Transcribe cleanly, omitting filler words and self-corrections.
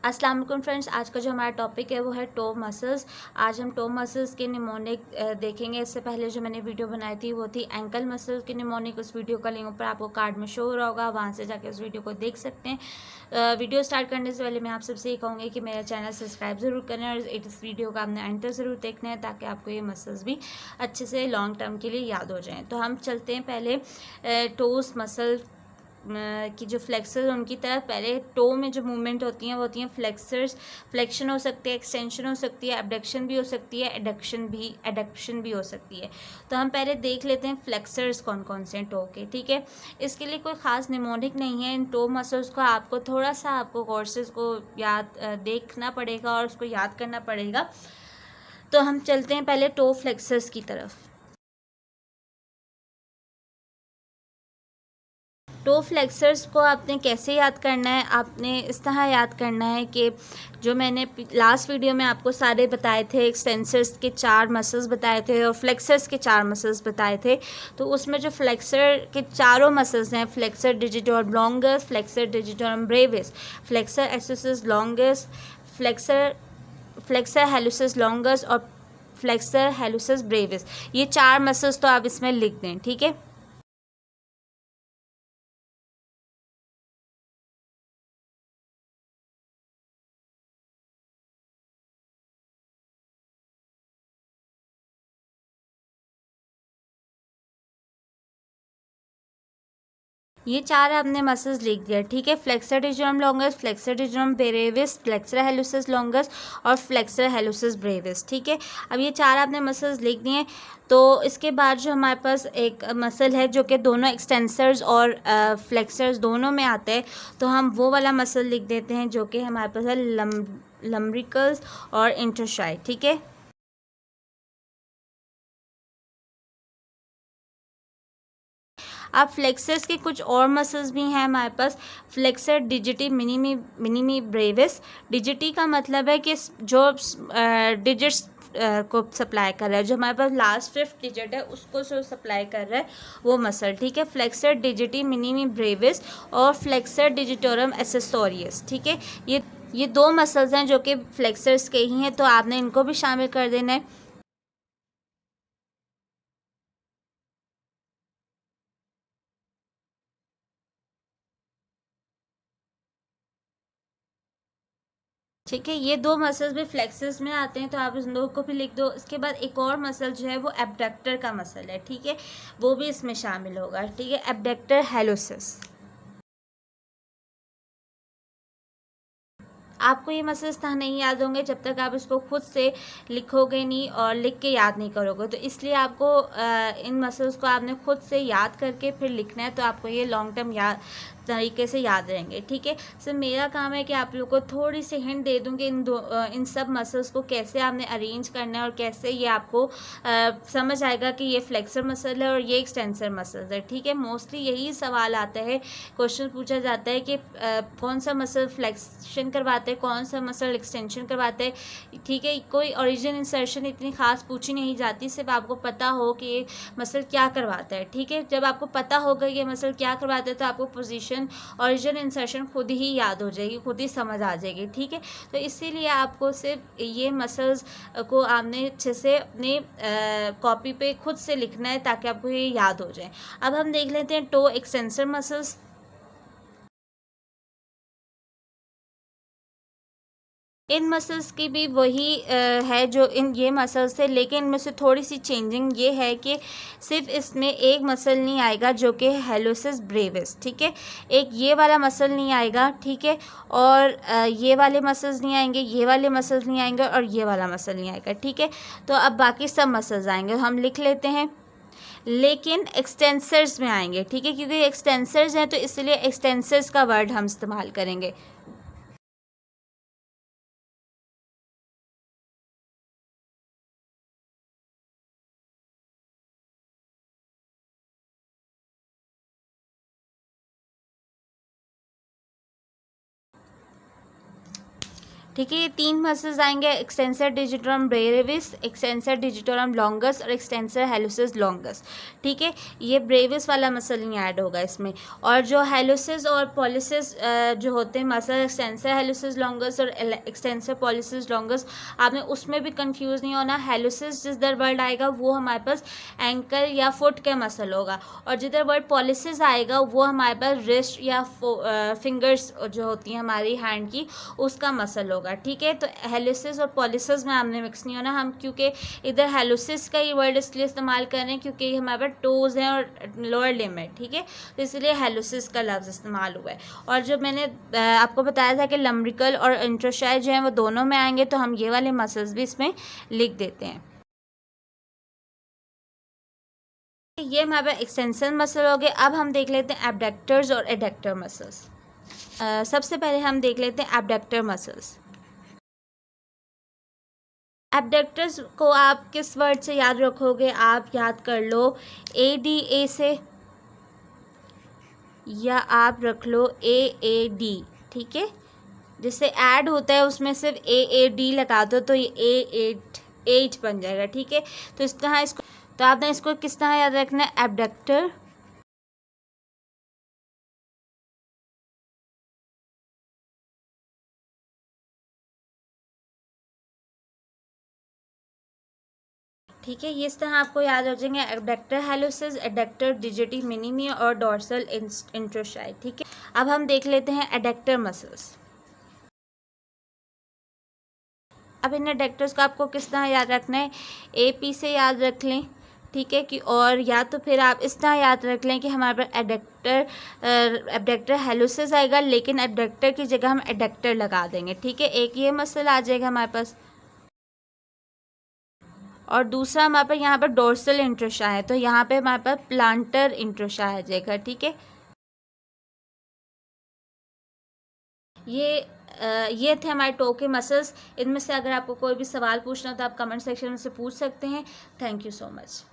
अस्सलाम वालेकुम फ्रेंड्स, आज का जो हमारा टॉपिक है वो है टो मसल्स। आज हम टो मसल्स के निमोनिक देखेंगे। इससे पहले जो मैंने वीडियो बनाई थी वो थी एंकल मसल्स के निमोनिक। उस वीडियो का लिंक ऊपर आपको कार्ड में शो हो रहा होगा, वहाँ से जाके उस वीडियो को देख सकते हैं। वीडियो स्टार्ट करने से पहले मैं आप सबसे ये कहूँगी कि मेरा चैनल सब्सक्राइब ज़रूर करें और इस वीडियो का आपने एंड तक ज़रूर देखना है ताकि आपको ये मसल्स भी अच्छे से लॉन्ग टर्म के लिए याद हो जाएँ। तो हम चलते हैं पहले टोस मसल की जो फ्लेक्सर्स उनकी तरफ। पहले टो में जो मूवमेंट होती हैं वो होती हैं फ्लेक्सर्स। फ्लेक्शन हो सकती है, एक्सटेंशन हो सकती है, एबडक्शन भी हो सकती है, एडक्शन भी हो सकती है। तो हम पहले देख लेते हैं फ्लेक्सर्स कौन कौन से हैं टो के। ठीक है, इसके लिए कोई ख़ास निमोनिक नहीं है। इन टो मसल्स को आपको थोड़ा सा आपको कोर्सेज को याद देखना पड़ेगा और उसको याद करना पड़ेगा। तो हम चलते हैं पहले टो फ्लेक्सर्स की तरफ। टो फ्लेक्सर्स को आपने कैसे याद करना है? आपने इस तरह याद करना है कि जो मैंने लास्ट वीडियो में आपको सारे बताए थे, एक्सटेंसर्स के 4 मसल्स बताए थे और फ्लेक्सर्स के 4 मसल्स बताए थे। तो उसमें जो फ्लेक्सर के चारों मसल्स हैं, flexor digitorum longus, flexor digitorum brevis, flexor axis longus, flexor flexor hallucis longus और फ्लेक्सर हेलुसिस ब्रेविस, ये 4 मसल्स तो आप इसमें लिख दें। ठीक है, ये 4 आपने मसल्स लिख दिया। ठीक है, flexor digitorum longus, flexor digitorum brevis, flexor hallucis longus और फ्लेक्सर हेलुसिस ब्रेविस। ठीक है, अब ये 4 आपने मसल्स लिख दिए। तो इसके बाद जो हमारे पास एक मसल है जो कि दोनों एक्सटेंसर्स और फ्लेक्सर्स दोनों में आते हैं, तो हम वो वाला मसल लिख देते हैं जो कि हमारे पास है लम्ब्रिकल्स और इंटरशाई। ठीक है, अब फ्लेक्सर्स के कुछ और मसल्स भी हैं हमारे पास। Flexor digiti minimi brevis. Digiti का मतलब है कि जो डिजिट्स को सप्लाई कर रहा है, जो हमारे पास लास्ट 5th डिजिट है उसको जो सप्लाई कर रहा है वो मसल। ठीक है, फ्लेक्सर डिजिटी मिनिमी ब्रेविस और फ्लेक्सर डिजिटोरम एसेसोरियस। ठीक है, ये 2 मसल्स हैं जो कि फ्लेक्सर्स के ही हैं, तो आपने इनको भी शामिल कर देना है। ठीक है, ये 2 मसल्स भी फ्लेक्सस में आते हैं, तो आप इन 2 को भी लिख दो। इसके बाद एक और मसल जो है वो एबडक्टर का मसल है। ठीक है, वो भी इसमें शामिल होगा। ठीक है, एबडक्टर हेलोसिस। आपको ये मसल्स तक नहीं याद होंगे जब तक आप इसको खुद से लिखोगे नहीं और लिख के याद नहीं करोगे। तो इसलिए आपको इन मसल्स को आपने खुद से याद करके फिर लिखना है, तो आपको ये लॉन्ग टर्म याद तरीके से याद रहेंगे। ठीक है, सर मेरा काम है कि आप लोगों को थोड़ी सी हिंट दे दूँ कि इन सब मसल्स को कैसे आपने अरेंज करना है और कैसे ये आपको समझ आएगा कि ये फ्लेक्सर मसल है और ये एक्सटेंसर मसल्स है। ठीक है, मोस्टली यही सवाल आता है, क्वेश्चन पूछा जाता है कि कौन सा मसल फ्लेक्शन करवाते हैं, कौन सा मसल एक्सटेंशन करवाते हैं। ठीक है, कोई ओरिजिन इंसर्शन इतनी खास पूछी नहीं जाती, सिर्फ आपको पता हो कि ये मसल क्या करवाता है। ठीक है, जब आपको पता होगा ये मसल क्या करवाता है तो आपको पोजीशन ओरिजिन इंसर्शन खुद ही याद हो जाएगी, खुद ही समझ आ जाएगी। ठीक है, तो इसीलिए आपको सिर्फ ये मसल्स को आपने अच्छे से अपने कॉपी पे खुद से लिखना है ताकि आपको ये याद हो जाए। अब हम देख लेते हैं टो एक्सटेंसर मसल्स। इन मसल्स की भी वही है जो इन ये मसल्स है, लेकिन इनमें से थोड़ी सी चेंजिंग ये है कि सिर्फ इसमें एक मसल नहीं आएगा जो कि हेलोसिस ब्रेविस। ठीक है, एक ये वाला मसल नहीं आएगा। ठीक है, और ये वाले मसल्स नहीं आएंगे, ये वाले मसल्स नहीं आएंगे और ये वाला मसल नहीं आएगा। ठीक है, तो अब बाकी सब मसल्स आएंगे, हम लिख लेते हैं, लेकिन एक्सटेंसर्स में आएंगे। ठीक है, क्योंकि एक्सटेंसर्स हैं तो इसलिए एक्सटेंसर्स का वर्ड हम इस्तेमाल करेंगे। ठीक है। ये 3 मसल्स आएंगे, extensor digitorum Brevis, extensor digitorum longus और एक्सटेंसर हेलुसिस लॉन्गस। ठीक है, ये ब्रेविस वाला मसल नहीं ऐड होगा इसमें। और जो हेलुसिस और पॉलिसिस जो होते हैं मसल, एक्सटेंसर हेलुसिस लॉन्गस और एक्सटेंसर पॉलिसिस लॉन्गस, आपने उसमें भी कंफ्यूज नहीं होना। हेलुसिस जिधर वर्ड आएगा वो हमारे पास एंकल या फुट का मसल होगा, और जिधर वर्ड पॉलिसिस आएगा वो हमारे पास रिस्ट या फिंगर्स जो होती हैं हमारी हैंड की, उसका मसल होगा। ठीक है, तो हेलुसिस और पॉलिसिस में हमने मिक्स नहीं होना हम, क्योंकि इधर हेलुसिस का ही वर्ड इसलिए इस्तेमाल कर रहे हैं क्योंकि ये हमारे पास टोज हैं और लोअर लिम है। ठीक है, तो इसलिए हेलुसिस का लफ्ज़ इस्तेमाल हुआ है। और जो मैंने आपको बताया था कि लम्ब्रिकल और इंट्रोशाई जो हैं वो दोनों में आएंगे, तो हम ये वाले मसल्स भी इसमें लिख देते हैं। ये हमारे पास एक्सटेंशन मसल हो गए। अब हम देख लेते हैं एबडक्टर्स और एडक्टर मसल्स। सबसे पहले हम देख लेते हैं एबडक्टर मसल्स। एबडक्टर्स को आप किस वर्ड से याद रखोगे? आप याद कर लो ADA से, या आप रख लो AAD। ठीक है, जिससे ऐड होता है उसमें सिर्फ AAD लगा दो तो ये A8 बन जाएगा। ठीक है, तो इस तरह इसको, तो आपने इसको किस तरह याद रखना है? एबडक्टर ठीक है, ये इस तरह आपको याद हो जाएंगे। एबडक्टर हेलुसिस, एडक्टर डिजिटी मिनिमी और डोर्सल इंट्रोशाई। ठीक है, अब हम देख लेते हैं एडक्टर मसल्स। अब इन एडक्टर्स को आपको किस तरह याद रखना है? AP से याद रख लें। ठीक है, कि और या तो फिर आप इस तरह याद रख लें कि हमारे पास एबडक्टर हेलुसिस आएगा, लेकिन एबडक्टर की जगह हम एडक्टर लगा देंगे। ठीक है, एक ये मसल आ जाएगा हमारे पास, और दूसरा हमारे पास यहाँ पर डोर्सल इंट्रोशा है, तो यहाँ पे हमारे पास प्लांटर इंट्रोशा आ जाएगा। ठीक है, ये थे हमारे टो के मसल्स। इनमें से अगर आपको कोई भी सवाल पूछना हो तो आप कमेंट सेक्शन में से पूछ सकते हैं। Thank you so much.